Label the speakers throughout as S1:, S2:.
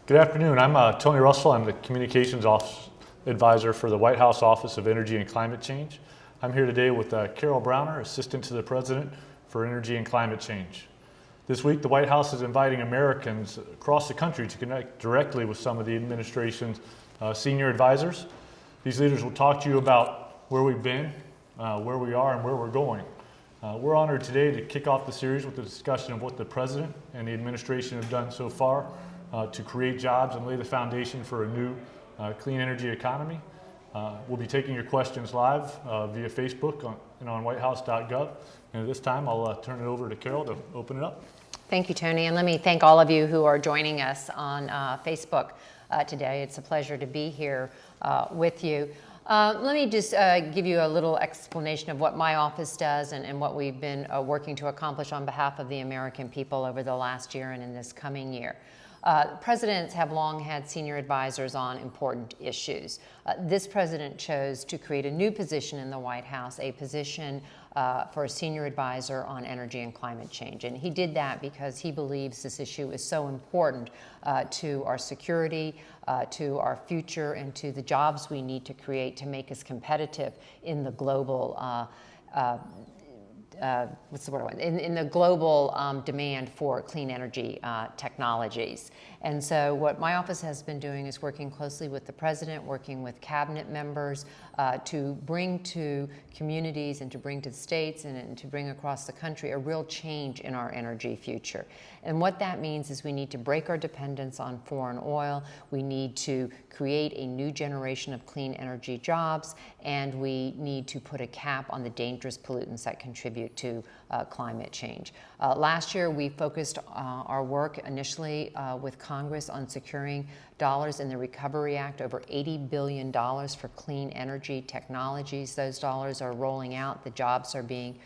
S1: Good afternoon. I'm Tony Russell. I'm the Communications Advisor for the White House Office of Energy and Climate Change. I'm here today with Carol Browner, Assistant to the President for Energy and Climate Change. This week, the White House is inviting Americans across the country to connect directly with some of the administration's senior advisors. These leaders will talk to you about where we've been, where we are, and where we're going. We're honored today to kick off the series with a discussion of what the President and the administration have done so far to create jobs and lay the foundation for a new clean energy economy. We'll be taking your questions live via Facebook and on whitehouse.gov. And at this time, I'll turn it over to Carol to open it up.
S2: Thank you, Tony. And let me thank all of you who are joining us on Facebook today. It's a pleasure to be here with you. Let me just give you a little explanation of what my office does and what we've been working to accomplish on behalf of the American people over the last year and in this coming year. Presidents have long had senior advisors on important issues. This president chose to create a new position in the White House, a position for a senior advisor on energy and climate change. And he did that because he believes this issue is so important to our security, to our future, and to the jobs we need to create to make us competitive in the global in the global demand for clean energy technologies. And so what my office has been doing is working closely with the president, working with cabinet members to bring to communities and to bring to the states and to bring across the country a real change in our energy future. And what that means is we need to break our dependence on foreign oil, we need to create a new generation of clean energy jobs, and we need to put a cap on the dangerous pollutants that contribute to climate change. Last year, we focused our work initially with Congress on securing dollars in the Recovery Act, over $80 billion for clean energy technologies. Those dollars are rolling out, the jobs are being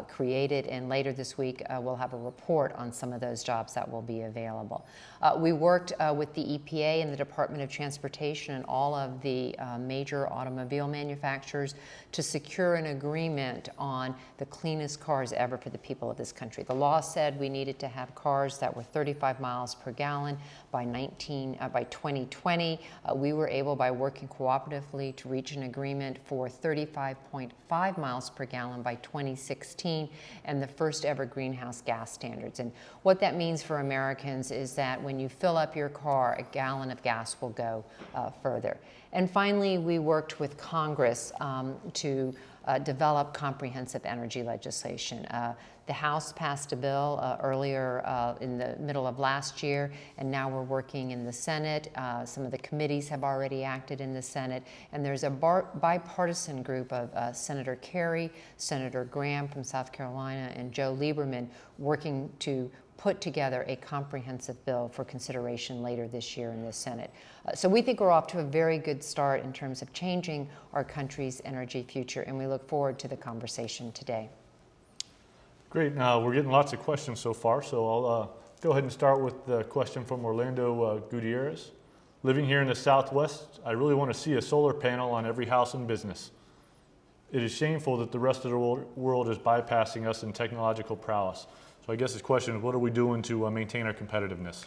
S2: created, and later this week we'll have a report on some of those jobs that will be available. We worked with the EPA and the Department of Transportation and all of the major automobile manufacturers to secure an agreement on the cleanest cars ever for the people of this country. The law said we needed to have cars that were 35 miles per gallon by 2020. We were able, by working cooperatively, to reach an agreement for 35.5 miles per gallon by 2016 and the first ever greenhouse gas standards. And what that means for Americans is that when you fill up your car, a gallon of gas will go further. And finally, we worked with Congress to develop comprehensive energy legislation. The House passed a bill earlier in the middle of last year, and now we're working in the Senate. Some of the committees have already acted in the Senate, and there's a bipartisan group of Senator Kerry, Senator Graham from South Carolina, and Joe Lieberman working to put together a comprehensive bill for consideration later this year in the Senate. So we think we're off to a very good start in terms of changing our country's energy future, and we look forward to the conversation today.
S1: Great. Now, we're getting lots of questions so far, so I'll go ahead and start with the question from Orlando Gutierrez. Living here in the Southwest, I really want to see a solar panel on every house and business. It is shameful that the rest of the world is bypassing us in technological prowess. So I guess this question is, what are we doing to maintain our competitiveness?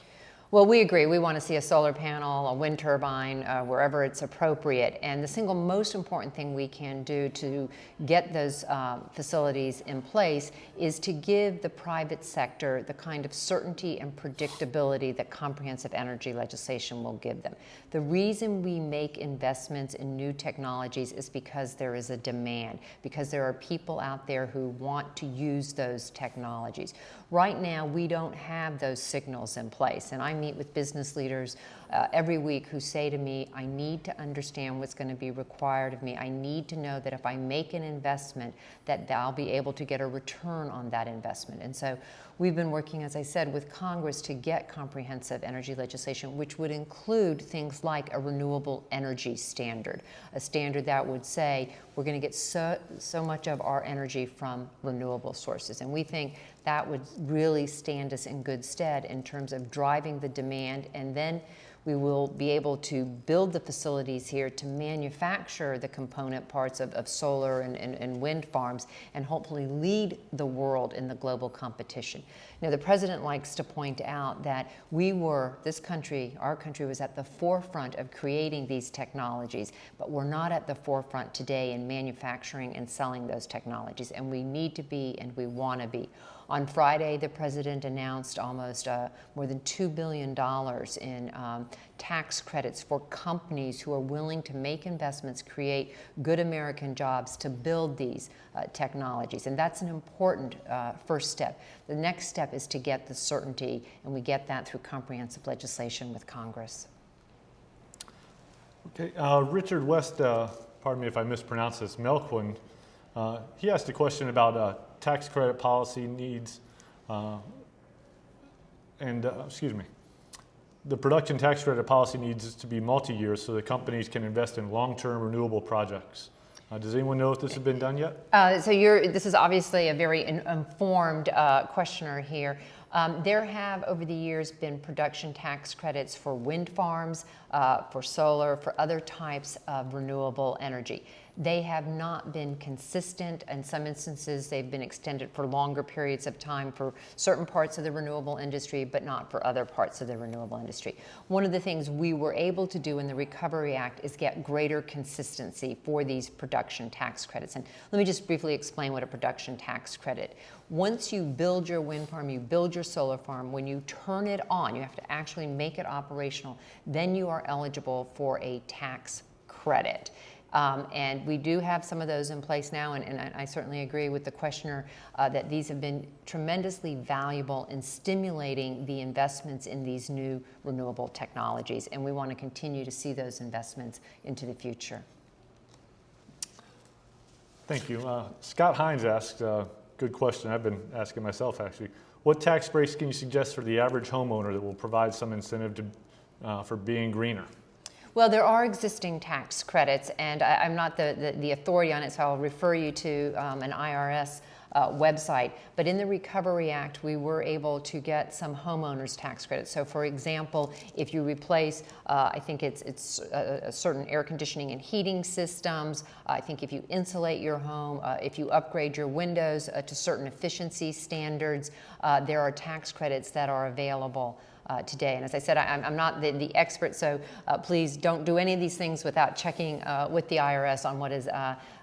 S2: Well, we agree. We want to see a solar panel, a wind turbine, wherever it's appropriate. And the single most important thing we can do to get those facilities in place is to give the private sector the kind of certainty and predictability that comprehensive energy legislation will give them. The reason we make investments in new technologies is because there is a demand, because there are people out there who want to use those technologies. Right now, we don't have those signals in place, and I meet with business leaders every week who say to me, I need to understand what's going to be required of me. I need to know that if I make an investment, that I'll be able to get a return on that investment. And so we've been working, as I said, with Congress to get comprehensive energy legislation, which would include things like a renewable energy standard, a standard that would say we're going to get so much of our energy from renewable sources. And we think that would really stand us in good stead in terms of driving the demand. And then We will be able to build the facilities here to manufacture the component parts of solar and wind farms, and hopefully lead the world in the global competition. Now, the president likes to point out that our country was at the forefront of creating these technologies, but we're not at the forefront today in manufacturing and selling those technologies, and we need to be, and we want to be. On Friday, the president announced almost more than $2 billion in tax credits for companies who are willing to make investments, create good American jobs to build these technologies. And that's an important first step. The next step is to get the certainty, and we get that through comprehensive legislation with Congress.
S1: Okay, Richard West, pardon me if I mispronounce this, Melquin, he asked a question about tax credit policy needs the production tax credit policy needs to be multi-year so that companies can invest in long-term renewable projects. Does anyone know if this has been done yet?
S2: This is obviously a very informed questioner here. There have, over the years, been production tax credits for wind farms, for solar, for other types of renewable energy. They have not been consistent. In some instances, they've been extended for longer periods of time for certain parts of the renewable industry, but not for other parts of the renewable industry. One of the things we were able to do in the Recovery Act is get greater consistency for these production tax credits. And let me just briefly explain what a production tax credit. Once you build your wind farm, you build your solar farm, when you turn it on, you have to actually make it operational, then you are eligible for a tax credit. And we do have some of those in place now, and I certainly agree with the questioner that these have been tremendously valuable in stimulating the investments in these new renewable technologies, and we want to continue to see those investments into the future.
S1: Thank you. Scott Hines asked a good question I've been asking myself, actually. What tax breaks can you suggest for the average homeowner that will provide some incentive for being greener?
S2: Well, there are existing tax credits, and I'm not the authority on it, so I'll refer you to an IRS website. But in the Recovery Act, we were able to get some homeowners tax credits. So, for example, if you replace, I think it's a certain air conditioning and heating systems, I think if you insulate your home, if you upgrade your windows to certain efficiency standards, there are tax credits that are available today. And as I said, I'm not the expert, so please don't do any of these things without checking with the IRS on what is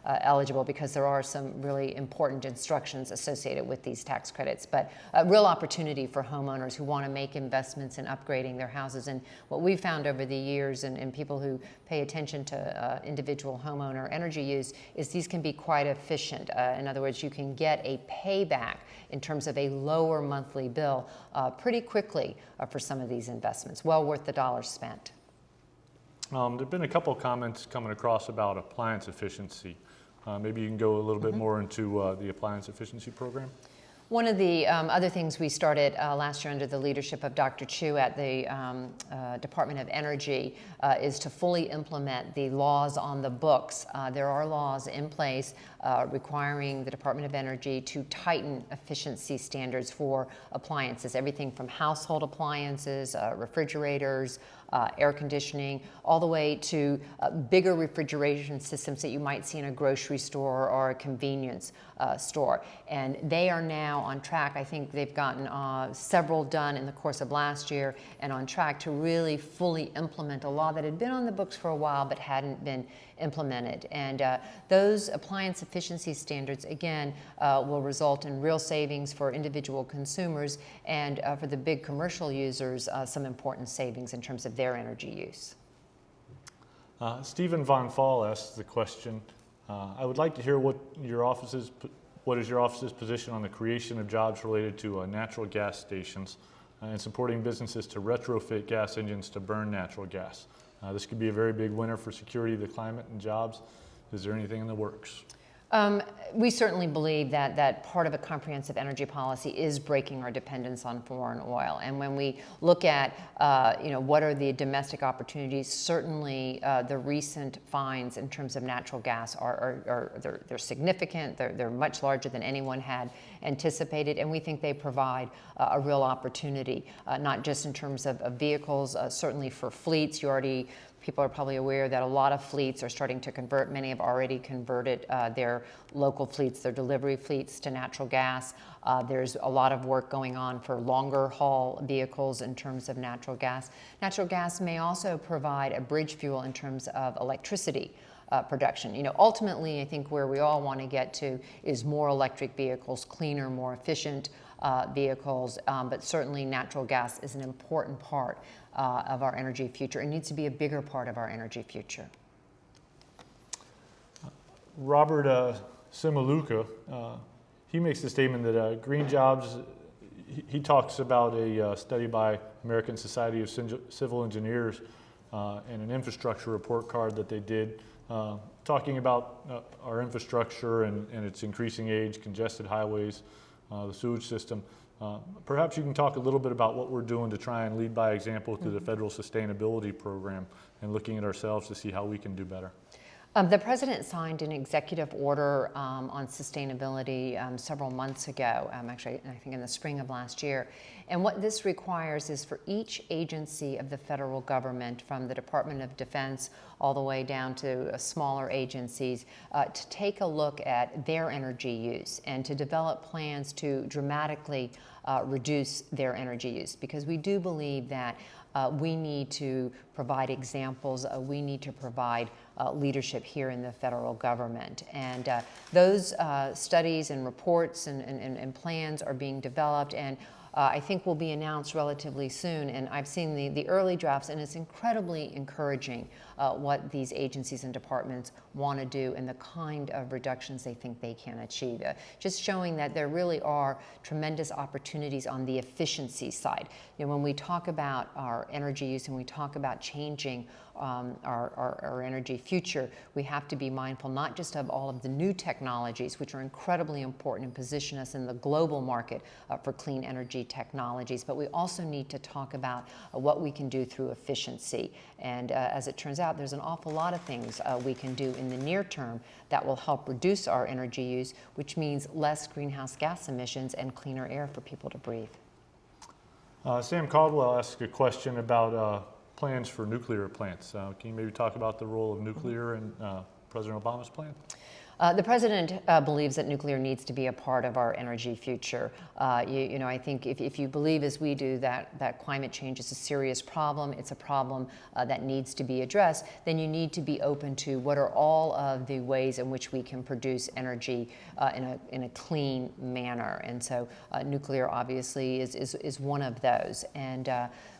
S2: eligible, because there are some really important instructions associated with these tax credits. But a real opportunity for homeowners who want to make investments in upgrading their houses. And what we've found over the years, and people who pay attention to individual homeowner energy use, is these can be quite efficient. In other words, you can get a payback in terms of a lower monthly bill pretty quickly for some of these investments. Well worth the dollars spent.
S1: There have been a couple of comments coming across about appliance efficiency. Maybe you can go a little bit more into the appliance efficiency program.
S2: One of the other things we started last year under the leadership of Dr. Chu at the Department of Energy is to fully implement the laws on the books. There are laws in place requiring the Department of Energy to tighten efficiency standards for appliances, everything from household appliances, refrigerators, air conditioning, all the way to bigger refrigeration systems that you might see in a grocery store or a convenience store. And they are now on track. I think they've gotten several done in the course of last year, and on track to really fully implement a law that had been on the books for a while but hadn't been implemented. And those appliance efficiency standards, again, will result in real savings for individual consumers, and for the big commercial users, some important savings in terms of their energy use.
S1: Stephen Von Fall asked the question, I would like to hear what is your office's position on the creation of jobs related to natural gas stations and supporting businesses to retrofit gas engines to burn natural gas. This could be a very big winner for security of the climate and jobs. Is there anything in the works?
S2: We certainly believe that part of a comprehensive energy policy is breaking our dependence on foreign oil. And when we look at, what are the domestic opportunities, certainly the recent finds in terms of natural gas they're significant. They're much larger than anyone had anticipated, and we think they provide a real opportunity, not just in terms of vehicles, certainly for fleets. People are probably aware that a lot of fleets are starting to convert. Many have already converted their local fleets, their delivery fleets, to natural gas. There's a lot of work going on for longer haul vehicles in terms of natural gas. Natural gas may also provide a bridge fuel in terms of electricity production. Ultimately, I think where we all want to get to is more electric vehicles, cleaner, more efficient vehicles, but certainly natural gas is an important part of our energy future. It needs to be a bigger part of our energy future.
S1: Robert Simaluka, he makes the statement that green jobs, he talks about a study by American Society of Civil Engineers and an infrastructure report card that they did, talking about our infrastructure and its increasing age, congested highways, the sewage system. Perhaps you can talk a little bit about what we're doing to try and lead by example through the federal sustainability program and looking at ourselves to see how we can do better.
S2: The president signed an executive order on sustainability several months ago, actually, I think in the spring of last year. And what this requires is for each agency of the federal government, from the Department of Defense all the way down to smaller agencies, to take a look at their energy use and to develop plans to dramatically reduce their energy use, because we do believe that we need to provide examples, we need to provide leadership here in the federal government. And those studies and reports and plans are being developed, and I think will be announced relatively soon. And I've seen the early drafts, and it's incredibly encouraging what these agencies and departments want to do and the kind of reductions they think they can achieve. Just showing that there really are tremendous opportunities on the efficiency side. When we talk about our energy use and we talk about changing our energy future, we have to be mindful not just of all of the new technologies, which are incredibly important and position us in the global market for clean energy technologies, but we also need to talk about what we can do through efficiency. And as it turns out, there's an awful lot of things we can do in the near term that will help reduce our energy use, which means less greenhouse gas emissions and cleaner air for people to breathe.
S1: Sam Caldwell asked a question about plans for nuclear plants. Can you maybe talk about the role of nuclear in President Obama's plan?
S2: The president believes that nuclear needs to be a part of our energy future. I think if you believe, as we do, that climate change is a serious problem, it's a problem that needs to be addressed, then you need to be open to what are all of the ways in which we can produce energy in a clean manner. And so nuclear obviously is one of those. And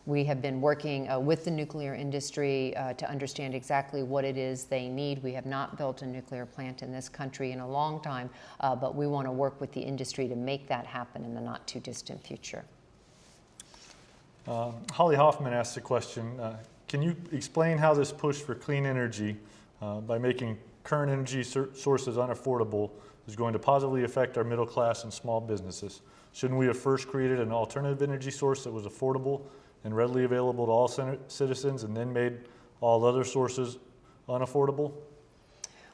S2: we have been working with the nuclear industry to understand exactly what it is they need. We have not built a nuclear plant in this country in a long time, but we want to work with the industry to make that happen in the not too distant future.
S1: Holly Hoffman asked a question. Can you explain how this push for clean energy by making current energy sources unaffordable is going to positively affect our middle class and small businesses? Shouldn't we have first created an alternative energy source that was affordable and readily available to all citizens, and then made all other sources unaffordable?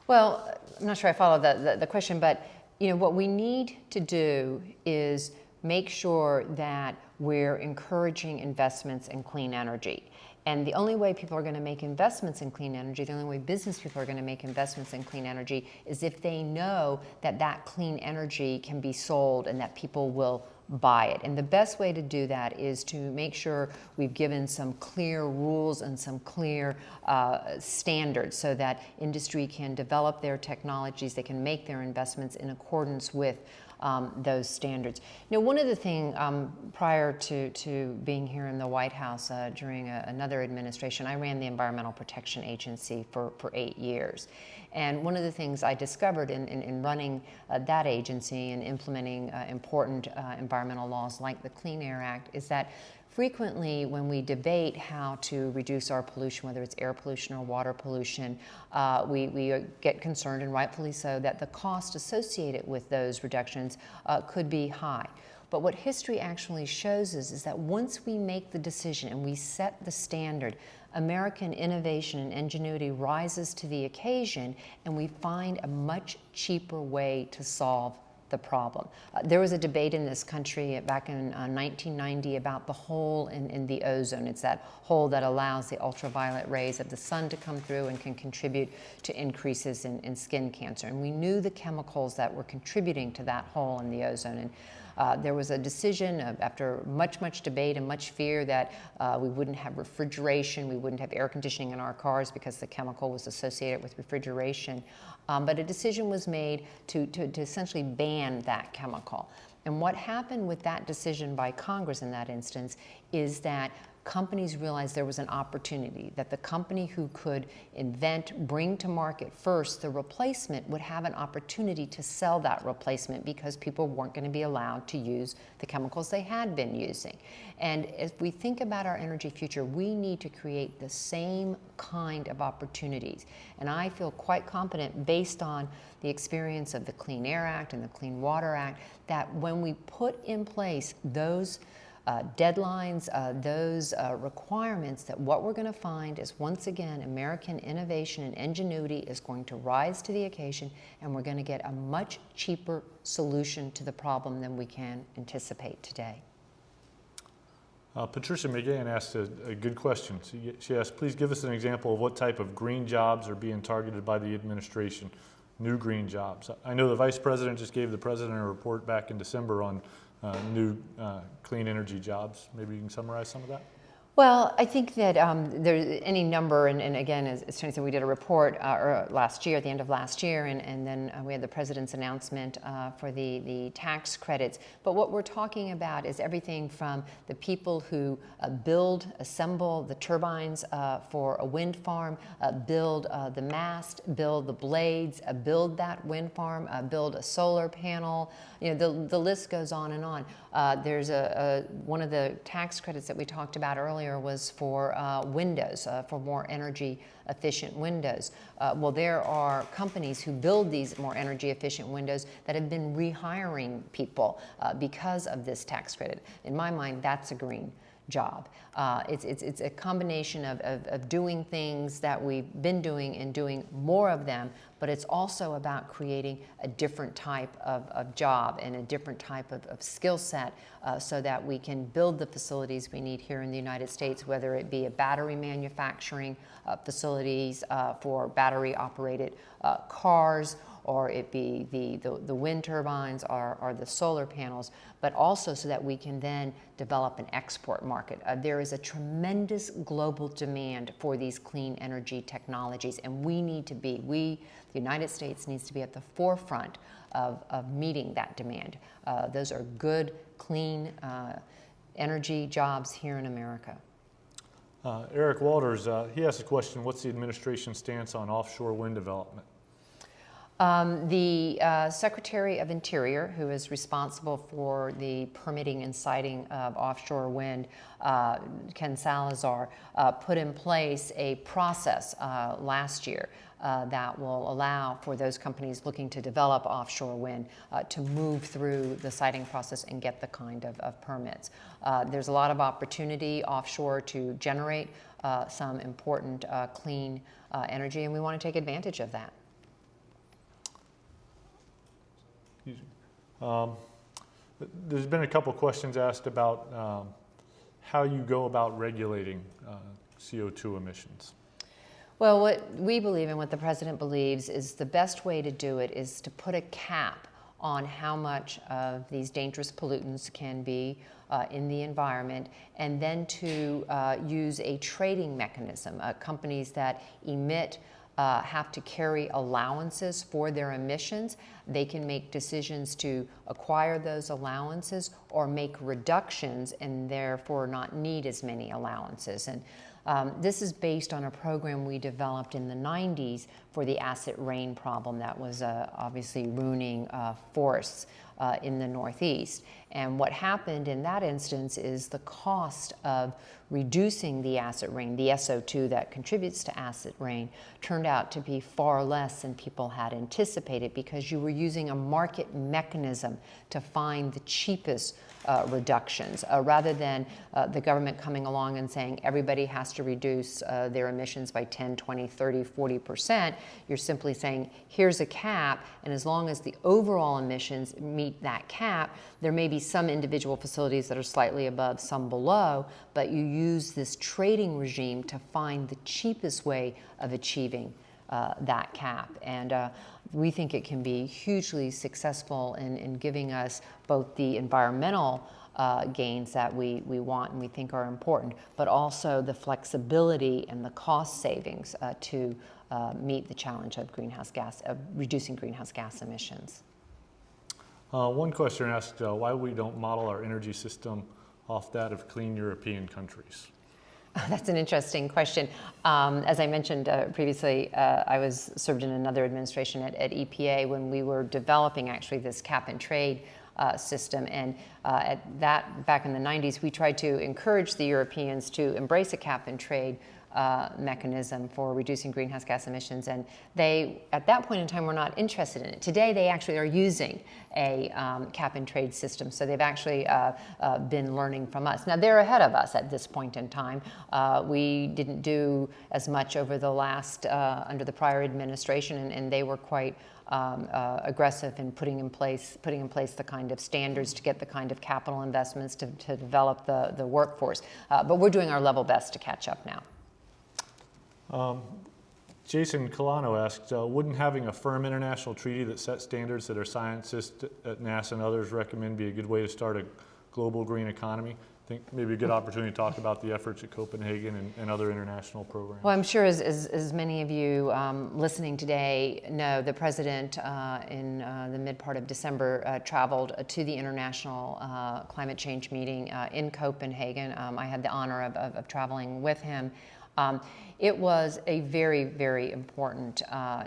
S2: Well, I'm not sure I follow the question, but what we need to do is make sure that we're encouraging investments in clean energy. And the only way people are going to make investments in clean energy, the only way business people are going to make investments in clean energy, is if they know that clean energy can be sold and that people will buy it. And the best way to do that is to make sure we've given some clear rules and some clear standards so that industry can develop their technologies, they can make their investments in accordance with those standards. One of the things prior to being here in the White House during another administration, I ran the Environmental Protection Agency for 8 years. And one of the things I discovered in running that agency and implementing important environmental laws like the Clean Air Act is that frequently, when we debate how to reduce our pollution, whether it's air pollution or water pollution, we get concerned, and rightfully so, that the cost associated with those reductions could be high. But what history actually shows us is that once we make the decision and we set the standard, American innovation and ingenuity rises to the occasion, and we find a much cheaper way to solve the problem. There was a debate in this country back in 1990 about the hole in the ozone. It's that hole that allows the ultraviolet rays of the sun to come through and can contribute to increases in skin cancer. And we knew the chemicals that were contributing to that hole in the ozone. And there was a decision after much debate and much fear that we wouldn't have refrigeration, we wouldn't have air conditioning in our cars because the chemical was associated with refrigeration. But a decision was made to essentially ban that chemical. And what happened with that decision by Congress in that instance is that companies realized there was an opportunity, that the company who could invent, bring to market first the replacement would have an opportunity to sell that replacement because people weren't going to be allowed to use the chemicals they had been using. And if we think about our energy future, we need to create the same kind of opportunities. And I feel quite confident, based on the experience of the Clean Air Act and the Clean Water Act, that when we put in place those deadlines, those requirements, that what we're going to find is, once again, American innovation and ingenuity is going to rise to the occasion, and we're going to get a much cheaper solution to the problem than we can anticipate today.
S1: Patricia McGann asked a good question. She asked, please give us an example of what type of green jobs are being targeted by the administration, new green jobs. I know the Vice President just gave the President a report back in December on new clean energy jobs. Maybe you can summarize some of that?
S2: Well, I think that there's any number, and again, as Tony said, we did a report last year, at the end of last year, and then we had the President's announcement for the tax credits. But what we're talking about is everything from the people who assemble the turbines for a wind farm, build the mast, build the blades, build that wind farm, build a solar panel. You know, the list goes on and on. There's one of the tax credits that we talked about earlier was for windows, for more energy efficient windows. Well, there are companies who build these more energy efficient windows that have been rehiring people because of this tax credit. In my mind, that's a green job. It's a combination of doing things that we've been doing and doing more of them, but it's also about creating a different type of job and a different type of skill set so that we can build the facilities we need here in the United States, whether it be a battery manufacturing facilities for battery operated cars, or it be the wind turbines or the solar panels, but also so that we can then develop an export market. There is a tremendous global demand for these clean energy technologies, and the United States needs to be at the forefront of meeting that demand. Those are good, clean energy jobs here in America.
S1: Eric Walters, he asked a question, what's the administration's stance on offshore wind development?
S2: The Secretary of Interior, who is responsible for the permitting and siting of offshore wind, Ken Salazar, put in place a process last year that will allow for those companies looking to develop offshore wind to move through the siting process and get the kind of permits. There's a lot of opportunity offshore to generate some important clean energy, and we want to take advantage of that.
S1: There's been a couple questions asked about how you go about regulating CO2 emissions.
S2: Well, what we believe and what the President believes is the best way to do it is to put a cap on how much of these dangerous pollutants can be in the environment, and then to use a trading mechanism. Companies that emit have to carry allowances for their emissions. They can make decisions to acquire those allowances or make reductions and therefore not need as many allowances. And this is based on a program we developed in the 90s for the acid rain problem that was obviously ruining forests in the Northeast. And what happened in that instance is the cost of reducing the acid rain, the SO2 that contributes to acid rain, turned out to be far less than people had anticipated, because you were using a market mechanism to find the cheapest reductions, rather than the government coming along and saying everybody has to reduce their emissions by 10, 20, 30, 40%. You're simply saying, here's a cap, and as long as the overall emissions meet that cap, there may be some individual facilities that are slightly above, some below, but you use this trading regime to find the cheapest way of achieving that cap. And we think it can be hugely successful in giving us both the environmental gains that we want and we think are important, but also the flexibility and the cost savings to meet the challenge of reducing greenhouse gas emissions.
S1: One question asked why we don't model our energy system off that of clean European countries.
S2: That's an interesting question. As I mentioned previously, I was served in another administration at EPA when we were developing actually this cap and trade system. And back in the 90s, we tried to encourage the Europeans to embrace a cap and trade mechanism for reducing greenhouse gas emissions, and they, at that point in time, were not interested in it. Today, they actually are using a cap and trade system, so they've actually been learning from us. Now, they're ahead of us at this point in time. We didn't do as much over the last, under the prior administration, and they were quite aggressive in putting in place the kind of standards to get the kind of capital investments to develop the workforce. But we're doing our level best to catch up now.
S1: Jason Colano asked, wouldn't having a firm international treaty that sets standards that our scientists at NASA and others recommend be a good way to start a global green economy? I think maybe a good opportunity to talk about the efforts at Copenhagen and other international programs.
S2: Well, I'm sure as many of you listening today know, the President in the mid part of December traveled to the International Climate Change meeting in Copenhagen. I had the honor of traveling with him. It was a very, very important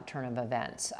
S2: turn of events.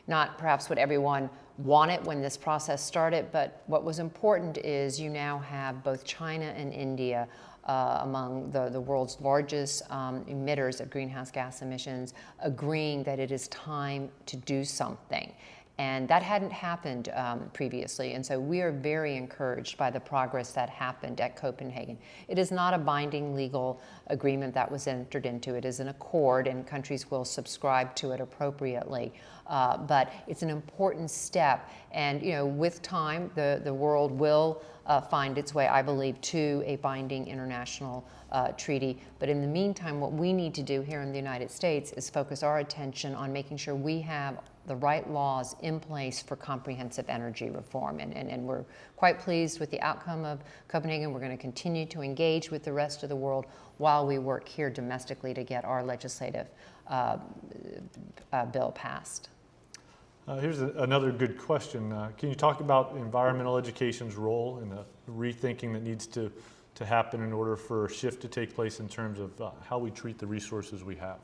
S2: Not perhaps what everyone wanted when this process started, but what was important is you now have both China and India among the world's largest emitters of greenhouse gas emissions agreeing that it is time to do something. And that hadn't happened previously, and so we are very encouraged by the progress that happened at Copenhagen. It is not a binding legal agreement that was entered into. It is an accord, and countries will subscribe to it appropriately. But it's an important step, and with time, the world will find its way, I believe, to a binding international treaty. But in the meantime, what we need to do here in the United States is focus our attention on making sure we have the right laws in place for comprehensive energy reform. And we're quite pleased with the outcome of Copenhagen. We're going to continue to engage with the rest of the world while we work here domestically to get our legislative bill passed.
S1: Here's another good question. Can you talk about environmental education's role in the rethinking that needs to happen in order for a shift to take place in terms of how we treat the resources we have?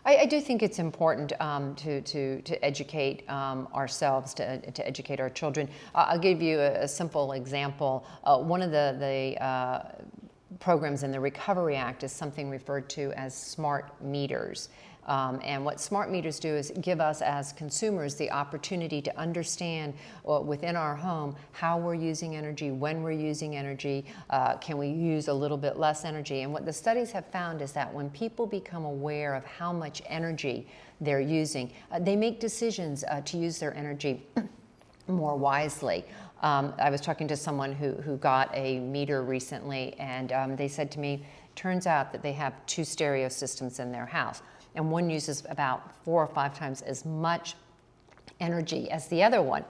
S2: I do think it's important to educate ourselves, to educate our children. I'll give you a simple example. One of the programs in the Recovery Act is something referred to as smart meters. And what smart meters do is give us as consumers the opportunity to understand within our home how we're using energy, when we're using energy, can we use a little bit less energy. And what the studies have found is that when people become aware of how much energy they're using, they make decisions to use their energy more wisely. I was talking to someone who got a meter recently, and they said to me, turns out that they have 2 stereo systems in their house, and one uses about 4 or 5 times as much energy as the other one.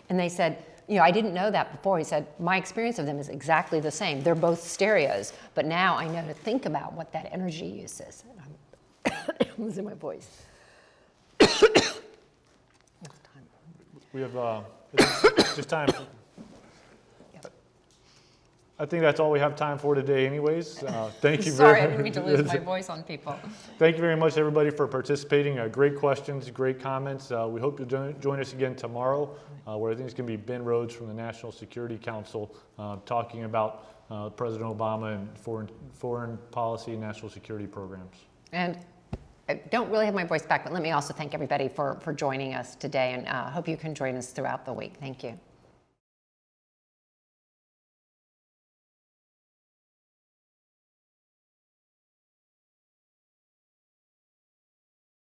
S2: And they said, I didn't know that before. He said, my experience of them is exactly the same. They're both stereos, but now I know to think about what that energy use is. And I'm losing my voice.
S1: We have just time. I think that's all we have time for today anyways. Thank you
S2: Sorry,
S1: very
S2: I didn't mean to lose my voice on people.
S1: Thank you very much, everybody, for participating. Great questions, great comments. We hope you'll join us again tomorrow, where I think it's going to be Ben Rhodes from the National Security Council talking about President Obama and foreign policy and national security programs.
S2: And I don't really have my voice back, but let me also thank everybody for joining us today, and hope you can join us throughout the week. Thank you.